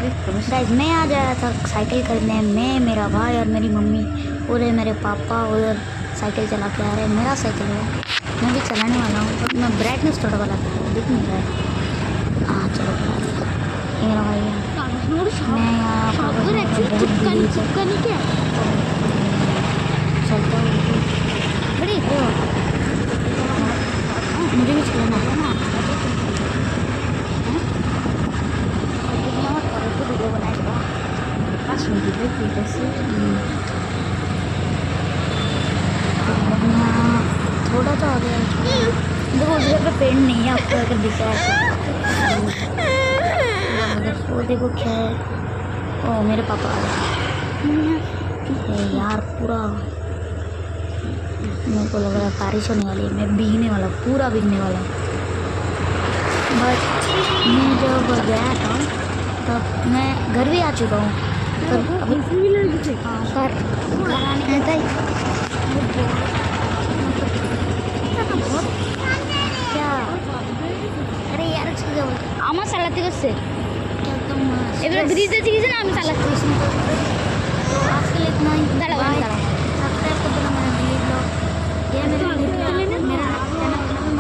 Guys मैं आ जाया था साइकिल खरीदने। मैं, मेरा भाई और मेरी मम्मी, पूरे मेरे पापा उधर साइकिल चला के आ रहे हैं। मेरा साइकिल है, मैं भी चलाने वाला हूँ, बट मैं ब्राइटनेस थोड़ा वाला दिख नहीं रहा है। हाँ चलो बना लिया। ये मेरा भाई है। मैं यहाँ चलता हूँ बड़ी मुझे भी चलाना है ना। वीडियो बनाएगा थोड़ा तो आ गया। देखो उस घर पे पेंट नहीं है, आपको अगर दिख रहा है वो देखो क्या है। ओ मेरे पापा आ गए यार। पूरा मेरे को लग रहा है बारिश होने वाली है, मैं भीगने वाला, पूरा भीगने वाला। बट मैं जब गया था तब मैं घर भी आ चुका हूँ। पर अभी घर आने था क्या? अरे यार उसको क्या बोलते? আমার চালাতে করছে क्या तुम এবারে ব্রিজে চিকিছে না আমি চালাচ্ছি।